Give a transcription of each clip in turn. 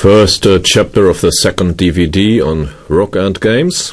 First chapter of the second DVD on Rook endgames.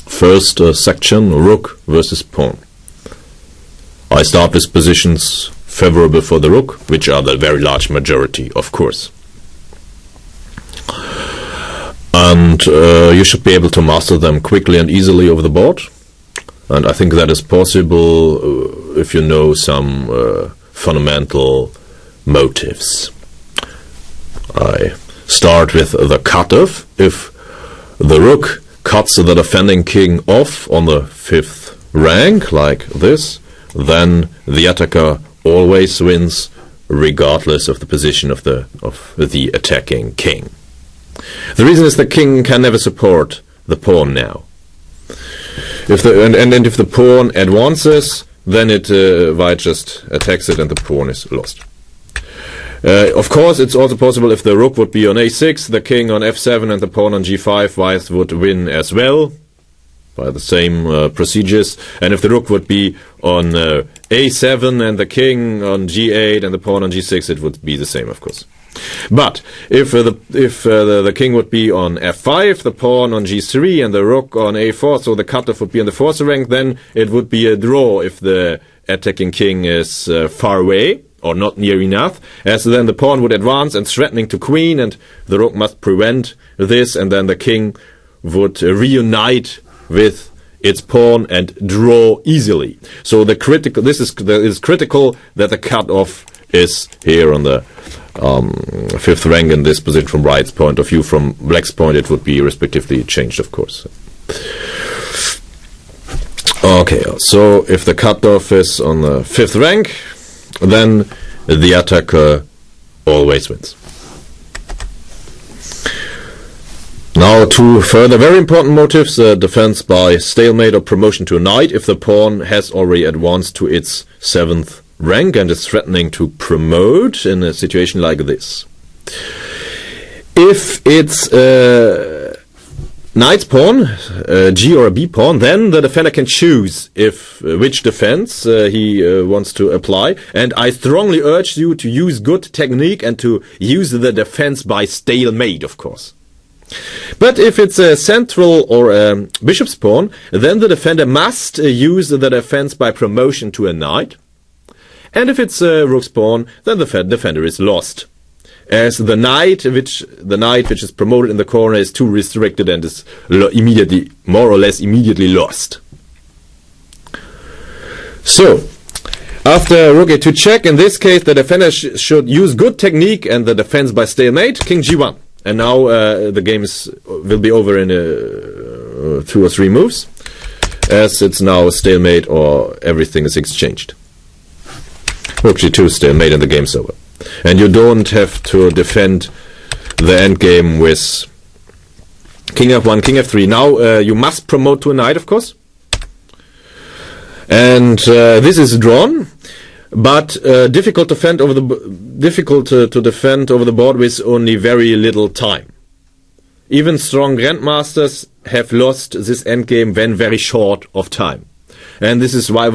First section, Rook versus Pawn. I start with positions favorable for the Rook, which are the very large majority, of course. And you should be able to master them quickly and easily over the board. And I think that is possible if you know some fundamental motives. I start with the cutoff. If the Rook cuts the defending king off on the 5th rank, like this, then the attacker always wins, regardless of the position of the attacking king. The reason is the king can never support the pawn now. If the pawn advances, then it white just attacks it and the pawn is lost. Of course, it's also possible if the rook would be on a6, the king on f7 and the pawn on g5, white would win as well by the same procedures. And if the rook would be on a7 and the king on g8 and the pawn on g6, it would be the same, of course. But if the king would be on f5, the pawn on g3 and the rook on a4, so the cutoff would be on the 4th rank, then it would be a draw if the attacking king is far away or not near enough, as then the pawn would advance and threatening to queen, and the rook must prevent this, and then the king would reunite with its pawn and draw easily. So this is critical that the cutoff is here on the 5th rank in this position from white's point of view. From black's point, it would be respectively changed, of course. Okay, so if the cutoff is on the 5th rank, then the attacker always wins. Now, two further very important motives: defense by stalemate or promotion to a knight if the pawn has already advanced to its 7th rank and is threatening to promote in a situation like this. If it's knight's pawn, G or a B pawn, then the defender can choose which defense he wants to apply. And I strongly urge you to use good technique and to use the defense by stalemate, of course. But if it's a central or a bishop's pawn, then the defender must use the defense by promotion to a knight. And if it's a rook's pawn, then the defender is lost, as the knight which is promoted in the corner is too restricted and is more or less immediately lost. So, after rook a2 check, in this case the defender should use good technique and the defense by stalemate, king g1. And now the game will be over in 2 or 3 moves, as it's now a stalemate or everything is exchanged. Rook g2 stalemate and the game's over. And you don't have to defend the endgame with king f1, king f3. Now you must promote to a knight, of course. And this is drawn, but difficult to defend over the board with only very little time. Even strong grandmasters have lost this endgame when very short of time. And this is why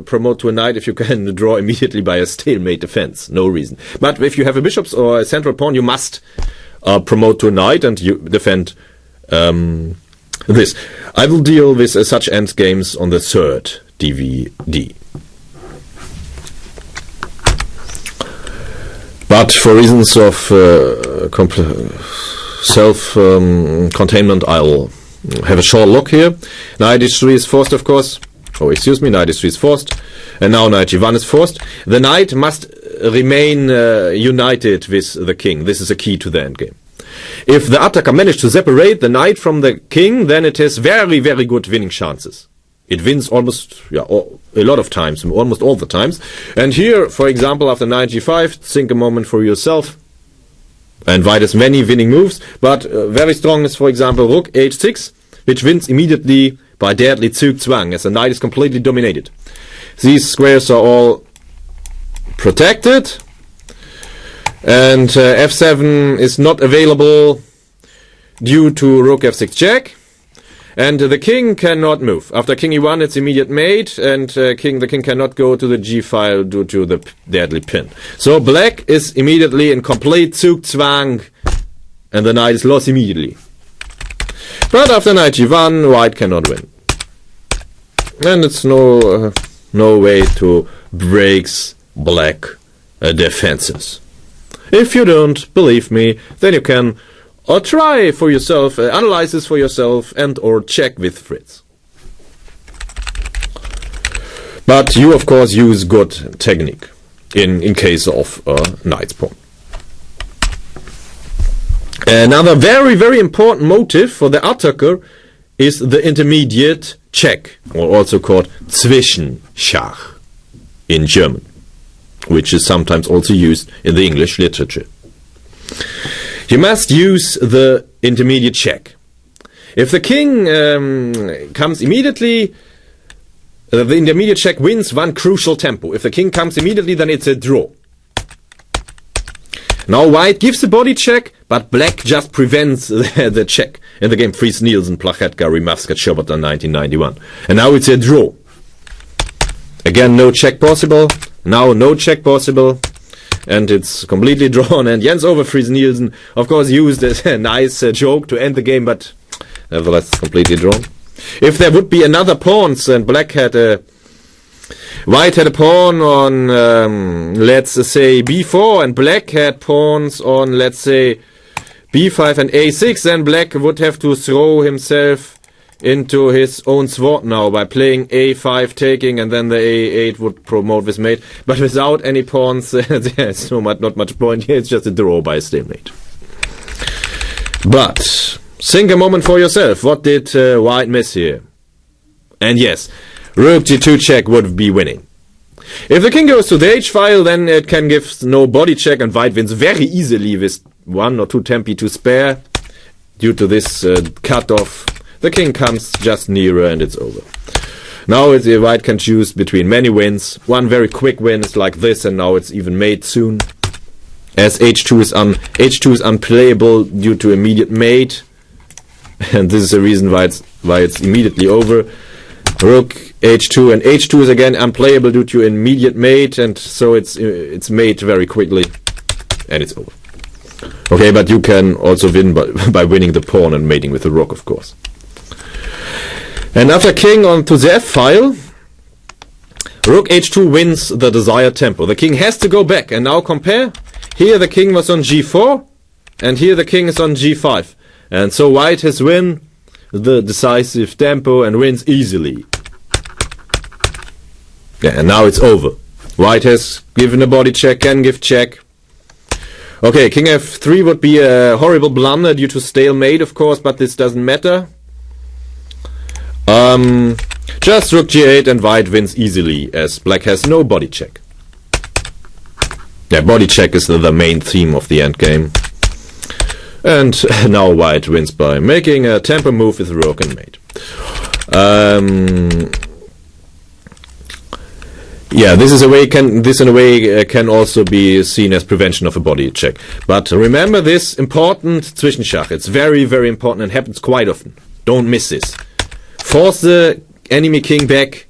promote to a knight if you can draw immediately by a stalemate defense? No reason. But if you have a bishop or a central pawn, you must promote to a knight and you defend this. I will deal with such endgames on the 3rd DVD. But for reasons of self-containment, I'll have a short look here. Knight h3 is forced, of course. Oh, excuse me, knight h3 is forced. And now knight g1 is forced. The knight must remain united with the king. This is a key to the endgame. If the attacker managed to separate the knight from the king, then it has very, very good winning chances. It wins almost, a lot of times, almost all the times. And here, for example, after knight g5, think a moment for yourself. And white has many winning moves, but very strong is, for example, rook h6, which wins immediately by deadly Zugzwang, as the knight is completely dominated. These squares are all protected, and f7 is not available due to rook f6 check. And the king cannot move. After king e1, it's immediate mate, and the king cannot go to the g file due to the deadly pin. So black is immediately in complete Zugzwang, and the knight is lost immediately. But after knight g1, white cannot win. And it's no way to break black defenses. If you don't believe me, then you can try for yourself, analyze this for yourself, and or check with Fritz. But you, of course, use good technique in case of knight's pawn. Another very, very important motive for the attacker is the intermediate check, or also called Zwischenschach in German, which is sometimes also used in the English literature. You must use the intermediate check. If the king comes immediately, the intermediate check wins one crucial tempo. If the king comes immediately, then it's a draw. Now white gives the body check, but black just prevents the check in the game Fries Nielsen, Plachetka, Rimavska, Chobota 1991. And now it's a draw. Again, no check possible. Now no check possible. And it's completely drawn. And Jens over Fries Nielsen, of course, used as a nice joke to end the game, but nevertheless it's completely drawn. If there would be another pawns and white had a pawn on, let's say, b4, and black had pawns on, let's say, b5 and a6, then black would have to throw himself into his own sword now by playing a5 taking, and then the a8 would promote with mate. But without any pawns, there's not much point here. It's just a draw by stalemate. But think a moment for yourself. What did white miss here? And yes, rook g2 check would be winning. If the king goes to the h file, then it can give no body check, and white wins very easily with 1 or 2 tempi to spare. Due to this cutoff, the king comes just nearer and it's over. Now white can choose between many wins. One very quick win is like this, and now it's even mate soon. As h2 is unplayable due to immediate mate, and this is the reason why it's immediately over. Rook h2, and h2 is again unplayable due to immediate mate, and so it's mate very quickly, and it's over. Okay, but you can also win by winning the pawn and mating with the rook, of course. And after king onto the f file, rook h2 wins the desired tempo. The king has to go back, and now compare. Here the king was on g4, and here the king is on g5. And so white has won the decisive tempo and wins easily. Yeah, and now it's over. White has given a body check, can give check. Okay, king f3 would be a horrible blunder due to stalemate, of course, but this doesn't matter. Just rook g8 and white wins easily, as black has no body check. Yeah, body check is the main theme of the endgame. And now white wins by making a tempo move with rook and mate. Yeah, this in a way can also be seen as prevention of a body check. But remember this important Zwischenschach. It's very, very important and happens quite often. Don't miss this. Force the enemy king back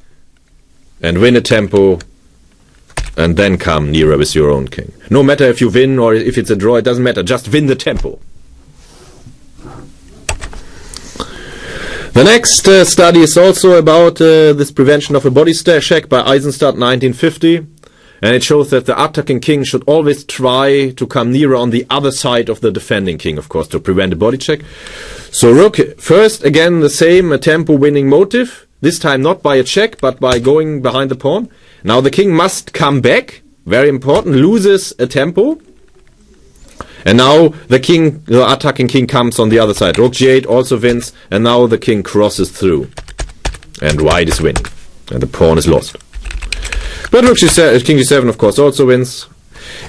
and win a tempo, and then come nearer with your own king. No matter if you win or if it's a draw, it doesn't matter. Just win the tempo. The next study is also about this prevention of a body check by Eisenstadt 1950, and it shows that the attacking king should always try to come nearer on the other side of the defending king, of course, to prevent a body check. So rook first, again the same, a tempo winning motive, this time not by a check but by going behind the pawn. Now the king must come back, very important, loses a tempo. And now the attacking king comes on the other side. Rook g8 also wins, and now the king crosses through. And white is winning, and the pawn is lost. But rook g7, king g7 of course also wins,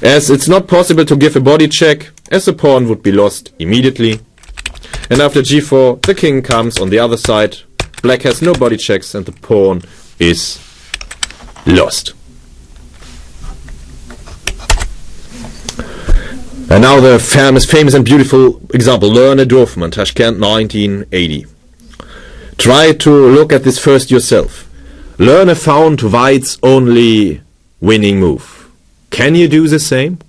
as it's not possible to give a body check, as the pawn would be lost immediately. And after g4, the king comes on the other side. Black has no body checks, and the pawn is lost. And now the famous and beautiful example, Lerner Dorfman, Tashkent 1980. Try to look at this first yourself. Learn a found white's only winning move. Can you do the same?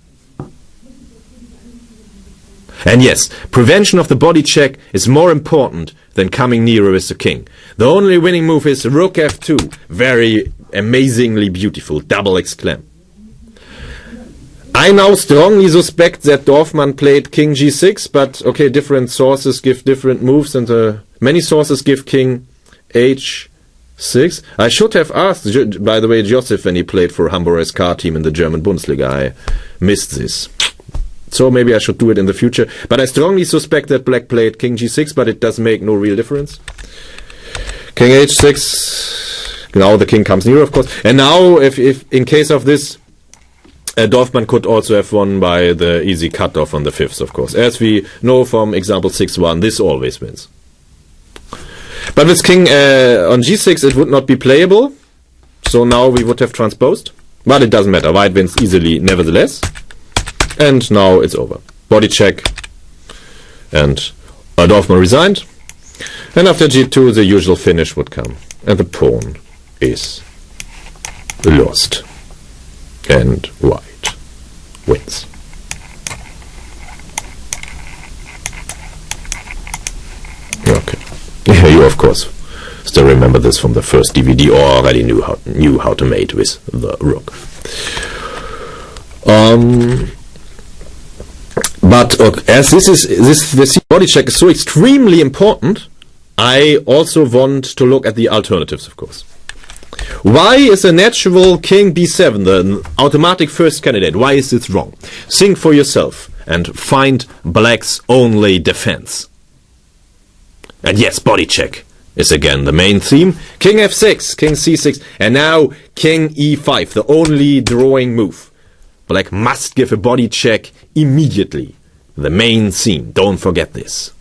And yes, prevention of the body check is more important than coming nearer with the king. The only winning move is rook f2. Very amazingly beautiful. Double exclaim. I now strongly suspect that Dorfman played king g6, but okay, different sources give different moves, and many sources give king h6. I should have asked, by the way, Joseph when he played for Hamburger's car team in the German Bundesliga. I missed this. So maybe I should do it in the future. But I strongly suspect that black played king g6, but it does make no real difference. King h6. Now the king comes near, of course. And now, if in case of this, Dorfman could also have won by the easy cutoff on the fifth, of course. As we know from example 6-1, this always wins. But with king on g6, it would not be playable. So now we would have transposed. But it doesn't matter. White wins easily nevertheless. And now it's over. Body check. And Dorfman resigned. And after g2, the usual finish would come. And the pawn is lost. And white wins. Okay. Yeah, you of course still remember this from the first DVD, or already knew how to mate with the rook. But as this body check is so extremely important, I also want to look at the alternatives, of course. Why is a natural king b7 the automatic first candidate? Why is this wrong? Think for yourself and find black's only defense. And yes, body check is again the main theme. King f6, king c6, and now king e5, the only drawing move. Black must give a body check immediately. The main theme, don't forget this.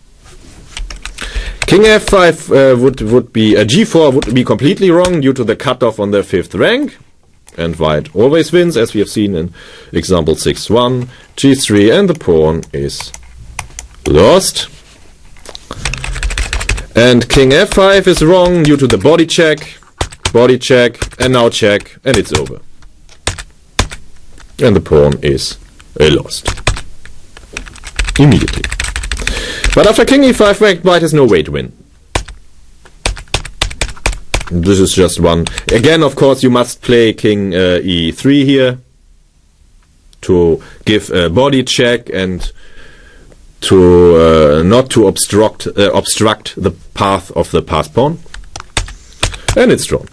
King f5 would be g4 would be completely wrong due to the cutoff on the fifth rank, and white always wins, as we have seen in example 6-1. g3, and the pawn is lost. And king f5 is wrong due to the body check, and now check, and it's over. And the pawn is lost immediately. But after king e5, white has no way to win. This is just one. Again, of course, you must play king e3 here to give a body check and to not to obstruct the path of the passed pawn. And it's drawn.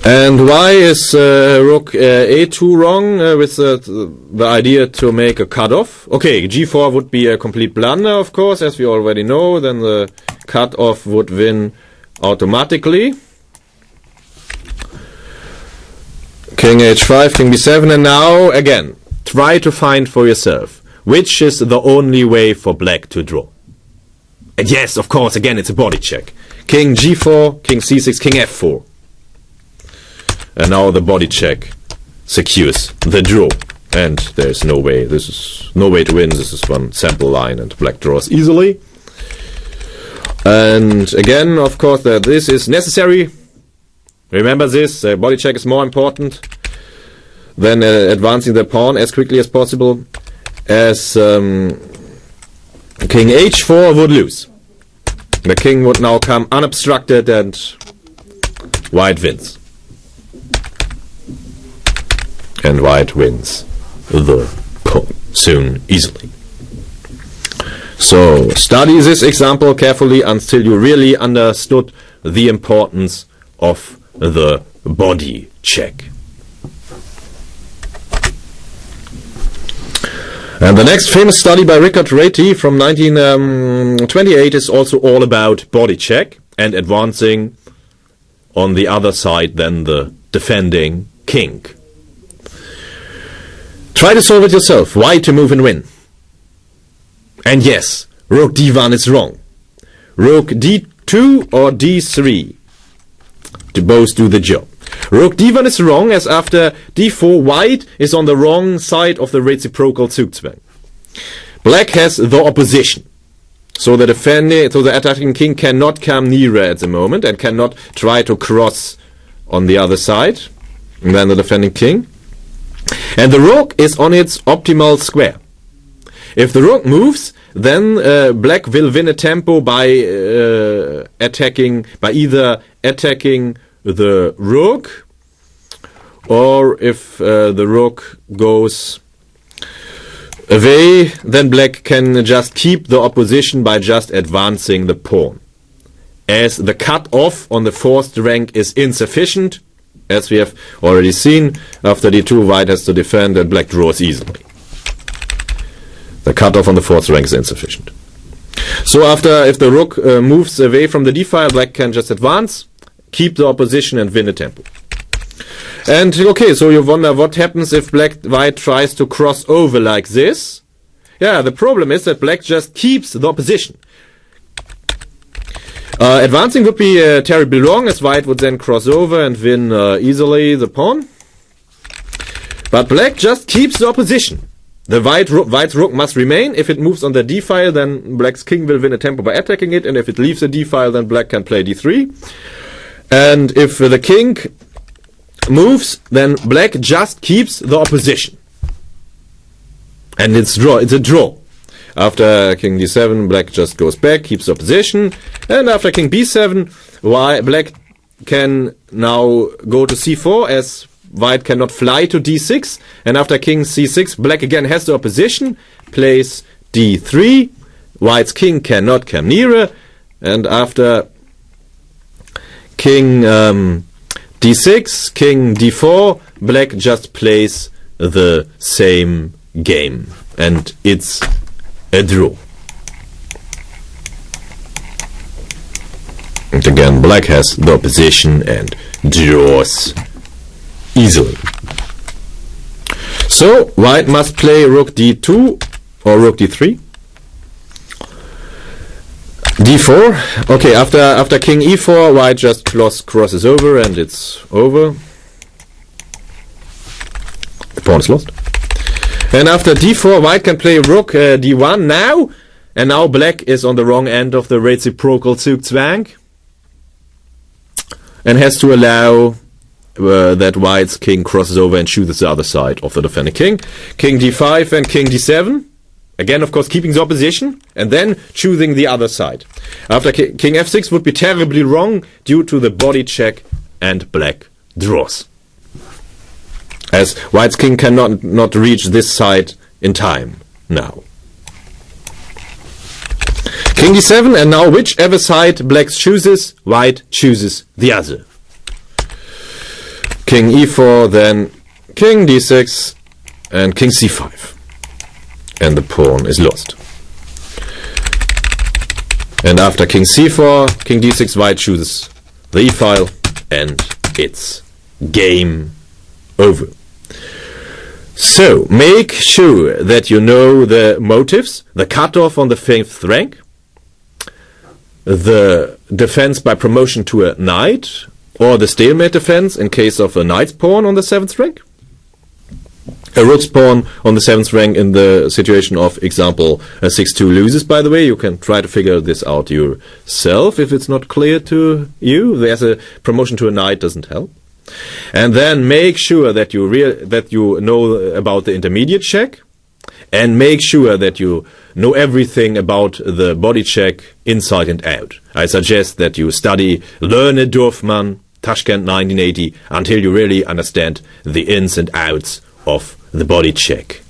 And why is rook a2 wrong with the idea to make a cutoff? Okay, g4 would be a complete blunder, of course, as we already know. Then the cutoff would win automatically. King h5, king b7, and now, again, try to find for yourself which is the only way for black to draw. And yes, of course, again, it's a body check. King g4, king c6, king f4. And now the body check secures the draw. And there's no way, this is no way to win. This is one sample line and black draws easily. And again, of course, this is necessary. Remember this, body check is more important than advancing the pawn as quickly as possible, as king h4 would lose. The king would now come unobstructed and white wins. And white wins the pawn soon, easily. So, study this example carefully until you really understood the importance of the body check. And the next famous study by Richard Rati from 1928 is also all about body check and advancing on the other side than the defending king. Try to solve it yourself. Why to move and win? And yes, rook d1 is wrong. Rook d2 or d3 to both do the job. Rook d1 is wrong, as after d4 white is on the wrong side of the reciprocal Zugzwang. black has the opposition. So the attacking king cannot come nearer at the moment and cannot try to cross on the other side than the defending king. And the rook is on its optimal square. If the rook moves, then black will win a tempo by either attacking the rook, or if the rook goes away, then black can just keep the opposition by just advancing the pawn. As the cut-off on the fourth rank is insufficient, as we have already seen, after d2 white has to defend and black draws easily. The cut-off on the fourth rank is insufficient. So if the rook moves away from the d-file, black can just advance, keep the opposition and win a tempo. And okay, so you wonder what happens if white tries to cross over like this. Yeah, the problem is that black just keeps the opposition. Advancing would be terribly wrong, as white would then cross over and win easily the pawn. But black just keeps the opposition. The white's rook must remain. If it moves on the d-file, then black's king will win a tempo by attacking it, and if it leaves the d-file, then black can play d3. And if the king moves, then black just keeps the opposition. And it's a draw. After king d7, black just goes back, keeps the opposition. And after king b7, black can now go to c4, as white cannot fly to d6. And after king c6, black again has the opposition, plays d3. White's king cannot come nearer. And after king d6, king d4, black just plays the same game. And it's a draw. And again, black has the opposition and draws easily. So white must play rook d2 or rook d3. d4. Okay, after king e4, white just crosses over and it's over. The pawn is lost. And after d4, white can play rook d1 now. And now black is on the wrong end of the reciprocal Zugzwang. And has to allow that white's king crosses over and shoots the other side of the defending king. King d5 and king d7. Again, of course, keeping the opposition and then choosing the other side. After king f6 would be terribly wrong due to the body check, and black draws. As white's king cannot not reach this side in time now. King d7, and now whichever side black chooses, white chooses the other. King e4, then king d6 and king c5. And the pawn is lost. And after king c4, king d6, white chooses the e-file, and it's game over. So, make sure that you know the motives, the cutoff on the 5th rank, the defense by promotion to a knight, or the stalemate defense in case of a knight's pawn on the 7th rank, a rook's pawn on the 7th rank in the situation of example 6-2 loses, by the way. You can try to figure this out yourself if it's not clear to you. There's a promotion to a knight doesn't help. And then make sure that you know about the intermediate check, and make sure that you know everything about the body check inside and out. I suggest that you study Learne Dorfman, Tashkent 1980, until you really understand the ins and outs of the body check.